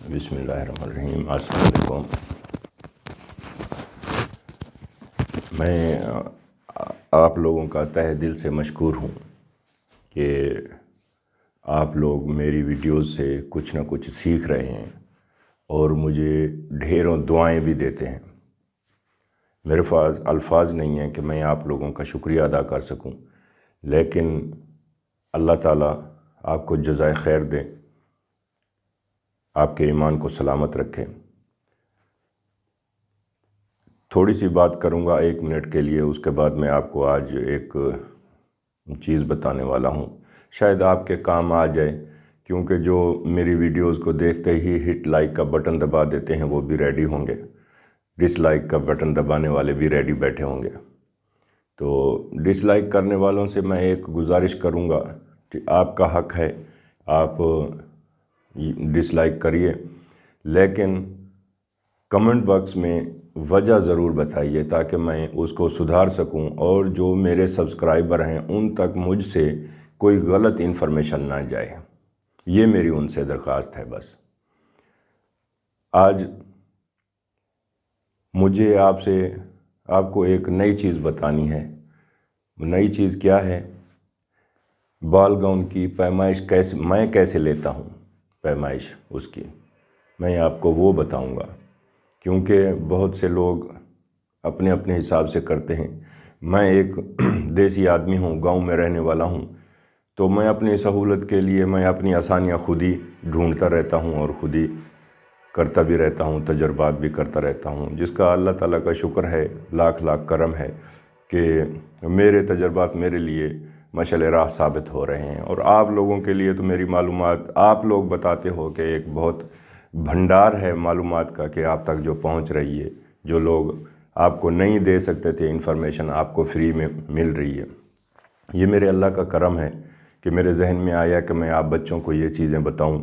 بسم اللہ الرحمن الرحیم۔ السلام علیکم۔ میں آپ لوگوں کا تہہ دل سے مشکور ہوں کہ آپ لوگ میری ویڈیوز سے کچھ نہ کچھ سیکھ رہے ہیں اور مجھے ڈھیروں دعائیں بھی دیتے ہیں۔ میرے پاس الفاظ نہیں ہیں کہ میں آپ لوگوں کا شکریہ ادا کر سکوں، لیکن اللہ تعالیٰ آپ کو جزائے خیر دے، آپ کے ایمان کو سلامت رکھے۔ تھوڑی سی بات کروں گا 1 منٹ کے لیے، اس کے بعد میں آپ کو آج ایک چیز بتانے والا ہوں، شاید آپ کے کام آ جائے، کیونکہ جو میری ویڈیوز کو دیکھتے ہی ہٹ لائک کا بٹن دبا دیتے ہیں وہ بھی ریڈی ہوں گے، ڈس لائک کا بٹن دبانے والے بھی ریڈی بیٹھے ہوں گے۔ تو ڈس لائک کرنے والوں سے میں ایک گزارش کروں گا کہ آپ کا حق ہے، آپ ڈس لائک کریے، لیکن کمنٹ باکس میں وجہ ضرور بتائیے تاکہ میں اس کو سدھار سکوں، اور جو میرے سبسکرائبر ہیں ان تک مجھ سے کوئی غلط انفارمیشن نہ جائے۔ یہ میری ان سے درخواست ہے۔ بس آج مجھے آپ کو ایک نئی چیز بتانی ہے۔ نئی چیز کیا ہے؟ بال گاؤن کی پیمائش میں کیسے لیتا ہوں، پیمائش اس کی میں آپ کو وہ بتاؤں گا، کیونکہ بہت سے لوگ اپنے اپنے حساب سے کرتے ہیں۔ میں ایک دیسی آدمی ہوں، گاؤں میں رہنے والا ہوں، تو میں اپنی سہولت کے لیے میں اپنی آسانیاں خود ہی ڈھونڈتا رہتا ہوں اور خود ہی کرتا بھی رہتا ہوں، تجربات بھی کرتا رہتا ہوں، جس کا اللہ تعالیٰ کا شکر ہے، لاکھ لاکھ کرم ہے کہ میرے تجربات میرے لیے مشعل راہ ثابت ہو رہے ہیں، اور آپ لوگوں کے لیے تو میری معلومات آپ لوگ بتاتے ہو کہ ایک بہت بھنڈار ہے معلومات کا کہ آپ تک جو پہنچ رہی ہے، جو لوگ آپ کو نہیں دے سکتے تھے انفارمیشن آپ کو فری میں مل رہی ہے۔ یہ میرے اللہ کا کرم ہے کہ میرے ذہن میں آیا کہ میں آپ بچوں کو یہ چیزیں بتاؤں،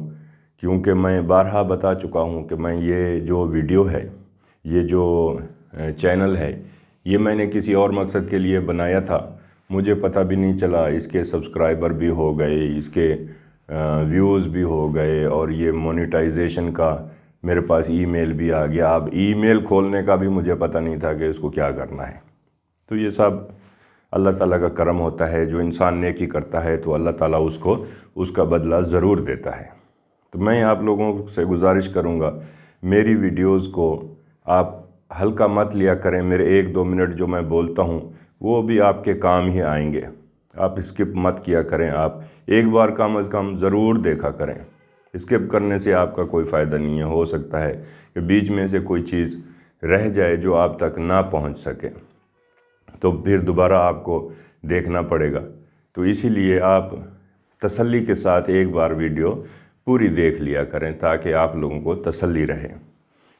کیونکہ میں بارہا بتا چکا ہوں کہ میں یہ جو ویڈیو ہے، یہ جو چینل ہے، یہ میں نے کسی اور مقصد کے لیے بنایا تھا، مجھے پتہ بھی نہیں چلا، اس کے سبسکرائبر بھی ہو گئے، اس کے ویوز بھی ہو گئے، اور یہ مونیٹائزیشن کا میرے پاس ای میل بھی آ گیا۔ اب ای میل کھولنے کا بھی مجھے پتہ نہیں تھا کہ اس کو کیا کرنا ہے۔ تو یہ سب اللہ تعالیٰ کا کرم ہوتا ہے، جو انسان نیکی کرتا ہے تو اللہ تعالیٰ اس کا بدلہ ضرور دیتا ہے۔ تو میں آپ لوگوں سے گزارش کروں گا، میری ویڈیوز کو آپ ہلکا مت لیا کریں۔ میرے 1-2 منٹ جو میں بولتا ہوں وہ بھی آپ کے کام ہی آئیں گے، آپ اسکپ مت کیا کریں، آپ ایک بار کم از کم ضرور دیکھا کریں۔ اسکپ کرنے سے آپ کا کوئی فائدہ نہیں ہے، ہو سکتا ہے کہ بیچ میں سے کوئی چیز رہ جائے جو آپ تک نہ پہنچ سکے، تو پھر دوبارہ آپ کو دیکھنا پڑے گا۔ تو اسی لیے آپ تسلی کے ساتھ ایک بار ویڈیو پوری دیکھ لیا کریں تاکہ آپ لوگوں کو تسلی رہے۔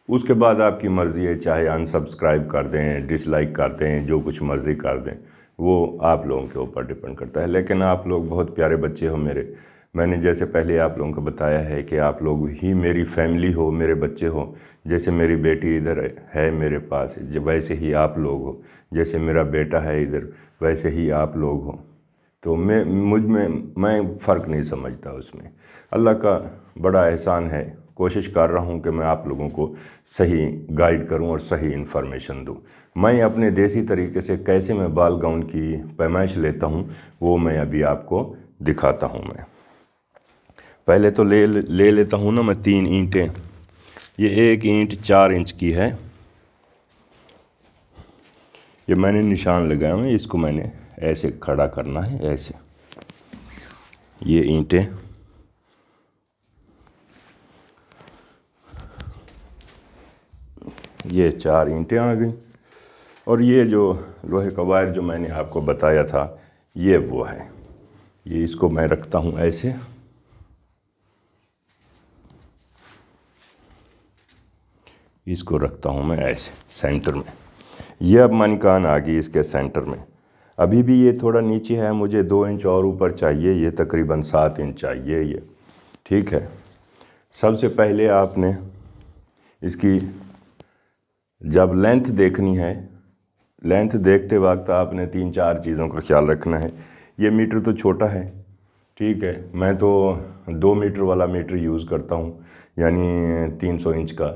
اس کے بعد آپ کی مرضی ہے، چاہے انسبسکرائب کر دیں، ڈس لائک کر دیں، جو کچھ مرضی کر دیں، وہ آپ لوگوں کے اوپر ڈیپینڈ کرتا ہے۔ لیکن آپ لوگ بہت پیارے بچے ہو میرے، میں نے جیسے پہلے آپ لوگوں کو بتایا ہے کہ آپ لوگ ہی میری فیملی ہو، میرے بچے ہو، جیسے میری بیٹی ادھر ہے میرے پاس ویسے ہی آپ لوگ ہو، جیسے میرا بیٹا ہے ادھر ویسے ہی آپ لوگ ہو۔ تو میں فرق نہیں سمجھتا اس میں۔ اللہ کا بڑا احسان ہے، کوشش کر رہا ہوں کہ میں آپ لوگوں کو صحیح گائیڈ کروں اور صحیح انفارمیشن دوں۔ میں اپنے دیسی طریقے سے کیسے میں بال گاؤن کی پیمائش لیتا ہوں وہ میں ابھی آپ کو دکھاتا ہوں۔ میں پہلے تو لے لیتا ہوں نا میں 3 اینٹیں۔ یہ 1 اینٹ 4 انچ کی ہے، یہ میں نے نشان لگایا ہوں، اس کو میں نے ایسے کھڑا کرنا ہے، ایسے یہ اینٹیں یہ 4 اینٹیں آ گئیں، اور یہ جو لوہے کا وائر جو میں نے آپ کو بتایا تھا یہ وہ ہے۔ یہ اس کو میں رکھتا ہوں ایسے، اس کو رکھتا ہوں میں ایسے سینٹر میں۔ یہ اب منکان آ گئی اس کے سینٹر میں۔ ابھی بھی یہ تھوڑا نیچے ہے، مجھے 2 انچ اور اوپر چاہیے، یہ تقریباً 7 انچ چاہیے یہ، ٹھیک ہے۔ سب سے پہلے آپ نے اس کی جب لینتھ دیکھنی ہے، لینتھ دیکھتے وقت آپ نے 3-4 چیزوں کا خیال رکھنا ہے۔ یہ میٹر تو چھوٹا ہے، ٹھیک ہے، میں تو 2 میٹر والا میٹر یوز کرتا ہوں، یعنی 300 انچ کا،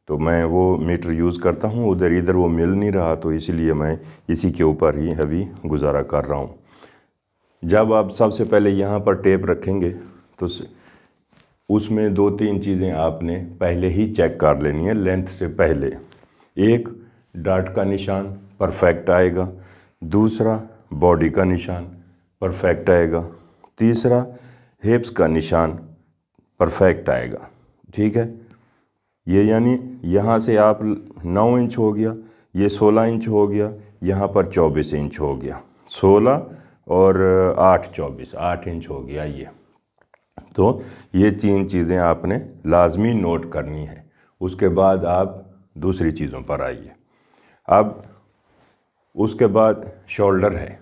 تو میں وہ میٹر یوز کرتا ہوں، ادھر وہ مل نہیں رہا، تو اسی لیے میں اسی کے اوپر ہی ابھی گزارا کر رہا ہوں۔ جب آپ سب سے پہلے یہاں پر ٹیپ رکھیں گے تو اس میں 2-3 چیزیں آپ نے پہلے ہی چیک کر لینی ہے لینتھ سے پہلے۔ ایک، ڈاٹ کا نشان پرفیکٹ آئے گا، دوسرا باڈی کا نشان پرفیکٹ آئے گا، تیسرا ہپس کا نشان پرفیکٹ آئے گا، ٹھیک ہے۔ یہ یعنی یہاں سے آپ 9 انچ ہو گیا، یہ 16 انچ ہو گیا، یہاں پر 24 انچ ہو گیا، 16 اور 8 24 8 انچ ہو گیا یہ۔ تو یہ 3 چیزیں آپ نے لازمی نوٹ کرنی ہے، اس کے بعد آپ دوسری چیزوں پر آئیے۔ اب اس کے بعد شولڈر ہے،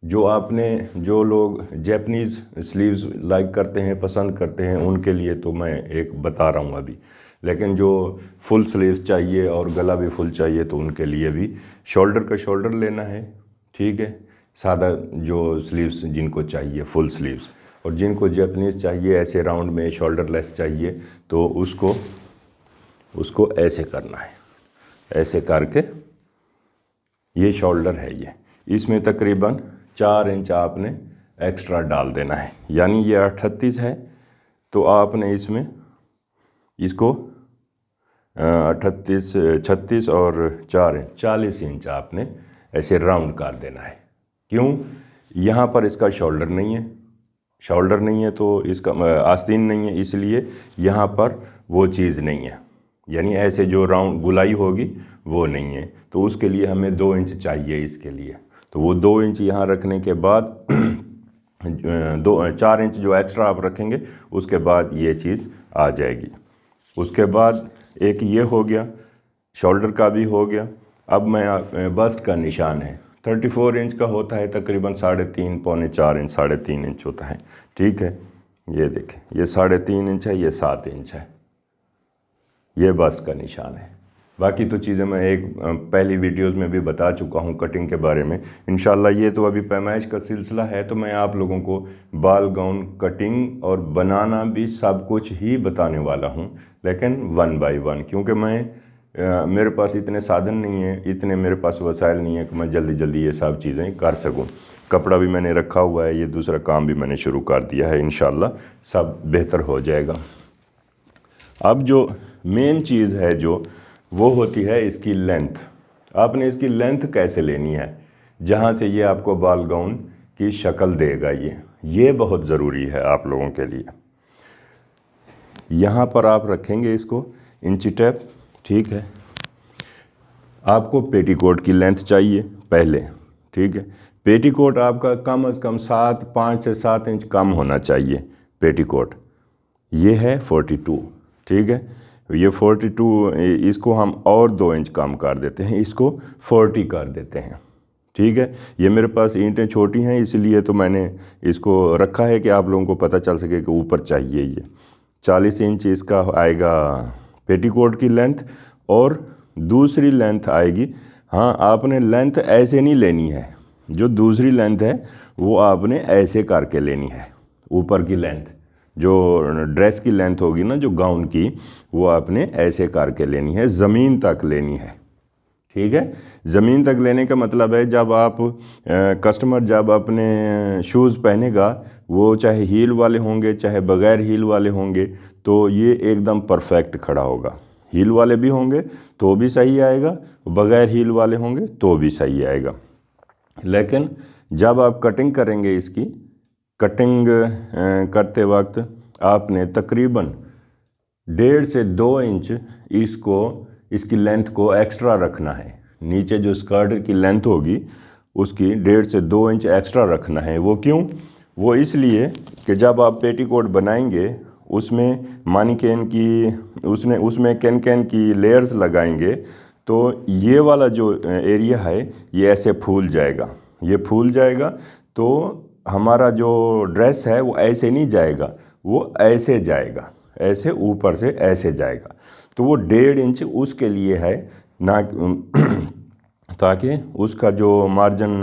جو لوگ جیپنیز سلیوز لائک کرتے ہیں، پسند کرتے ہیں، ان کے لیے تو میں ایک بتا رہا ہوں ابھی، لیکن جو فل سلیوز چاہیے اور گلا بھی فل چاہیے تو ان کے لیے بھی شولڈر کا شولڈر لینا ہے، ٹھیک ہے۔ سادہ جو سلیوز جن کو چاہیے فل سلیوز، اور جن کو جیپنیز چاہیے ایسے راؤنڈ میں شولڈر لیس چاہیے تو اس کو ایسے کرنا ہے، ایسے کر کے یہ شولڈر ہے اس میں تقریباً 4 انچ آپ نے ایکسٹرا ڈال دینا ہے، یعنی یہ 38 ہے تو آپ نے اس میں اس کو 38 36 اور 4 انچ 40 انچ آپ نے ایسے راؤنڈ کر دینا ہے۔ کیوں؟ یہاں پر اس کا شولڈر نہیں ہے تو اس کا آستین نہیں ہے، اس لیے یہاں پر وہ چیز نہیں ہے، یعنی ایسے جو راؤنڈ گلائی ہوگی وہ نہیں ہے، تو اس کے لیے ہمیں 2 انچ چاہیے اس کے لیے، تو وہ 2 انچ یہاں رکھنے کے بعد 4 انچ جو ایکسٹرا آپ رکھیں گے اس کے بعد یہ چیز آ جائے گی۔ اس کے بعد ایک یہ ہو گیا، شولڈر کا بھی ہو گیا۔ اب میں بسٹ کا نشان ہے 34 انچ کا ہوتا ہے، تقریباً 3.5 پونے 4 انچ 3.5 انچ ہوتا ہے، ٹھیک ہے۔ یہ دیکھیں، یہ 3.5 انچ ہے، یہ 7 انچ ہے، یہ بسٹ کا نشان ہے۔ باقی تو چیزیں میں ایک پہلی ویڈیوز میں بھی بتا چکا ہوں کٹنگ کے بارے میں۔ انشاءاللہ یہ تو ابھی پیمائش کا سلسلہ ہے تو میں آپ لوگوں کو بال گاؤن کٹنگ اور بنانا بھی سب کچھ ہی بتانے والا ہوں، لیکن 1 بائی 1، کیونکہ میرے پاس اتنے سادھن نہیں ہیں، اتنے میرے پاس وسائل نہیں ہیں کہ میں جلدی یہ سب چیزیں کر سکوں۔ کپڑا بھی میں نے رکھا ہوا ہے، یہ دوسرا کام بھی میں نے شروع کر دیا ہے، انشاءاللہ سب بہتر ہو جائے گا۔ اب جو مین چیز ہے وہ ہوتی ہے اس کی لینتھ۔ آپ نے اس کی لینتھ کیسے لینی ہے، جہاں سے یہ آپ کو بال گاؤن کی شکل دے گا، یہ بہت ضروری ہے آپ لوگوں کے لیے۔ یہاں پر آپ رکھیں گے اس کو انچی ٹیپ، ٹھیک ہے۔ آپ کو پیٹی کوٹ کی لینتھ چاہیے پہلے، ٹھیک ہے۔ پیٹی کوٹ آپ کا کم از کم 5 سے 7 انچ کم ہونا چاہیے پیٹی کوٹ۔ یہ ہے 42، ٹھیک ہے۔ یہ 42، اس کو ہم اور 2 انچ کم کر دیتے ہیں، اس کو 40 کر دیتے ہیں، ٹھیک ہے۔ یہ میرے پاس اینٹیں چھوٹی ہیں، اس لیے تو میں نے اس کو رکھا ہے کہ آپ لوگوں کو پتہ چل سکے کہ اوپر چاہیے۔ یہ 40 انچ اس کا آئے گا پیٹی کوٹ کی لینتھ، اور دوسری لینتھ آئے گی، ہاں آپ نے لینتھ ایسے نہیں لینی ہے، جو دوسری لینتھ ہے وہ آپ نے ایسے کر کے لینی ہے۔ اوپر کی لینتھ جو ڈریس کی لینتھ ہوگی نا، جو گاؤن کی، وہ آپ نے ایسے کر کے لینی ہے، زمین تک لینی ہے، ٹھیک ہے۔ زمین تک لینے کا مطلب ہے جب کسٹمر جب اپنے شوز پہنے گا، وہ چاہے ہیل والے ہوں گے چاہے بغیر ہیل والے ہوں گے، تو یہ ایک دم پرفیکٹ کھڑا ہوگا۔ ہیل والے بھی ہوں گے تو بھی صحیح آئے گا، بغیر ہیل والے ہوں گے تو بھی صحیح آئے گا۔ لیکن جب آپ کٹنگ کریں گے، اس کی کٹنگ کرتے وقت آپ نے تقریباً 1.5 سے 2 انچ اس کی لینتھ کو ایکسٹرا رکھنا ہے۔ نیچے جو اسکرٹ کی لینتھ ہوگی اس کی 1.5 سے 2 انچ ایکسٹرا رکھنا ہے۔ وہ کیوں؟ وہ اس لیے کہ جب آپ پیٹی کوٹ بنائیں گے، اس میں مانیکین کی اس میں کین کی لیئرز لگائیں گے، تو یہ والا جو ایریا ہے یہ ایسے پھول جائے گا، یہ پھول جائے گا، تو ہمارا جو ڈریس ہے وہ ایسے نہیں جائے گا، وہ ایسے جائے گا، ایسے اوپر سے ایسے جائے گا۔ تو وہ 1.5 انچ اس کے لیے ہے، نہ تاکہ اس کا جو مارجن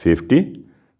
50,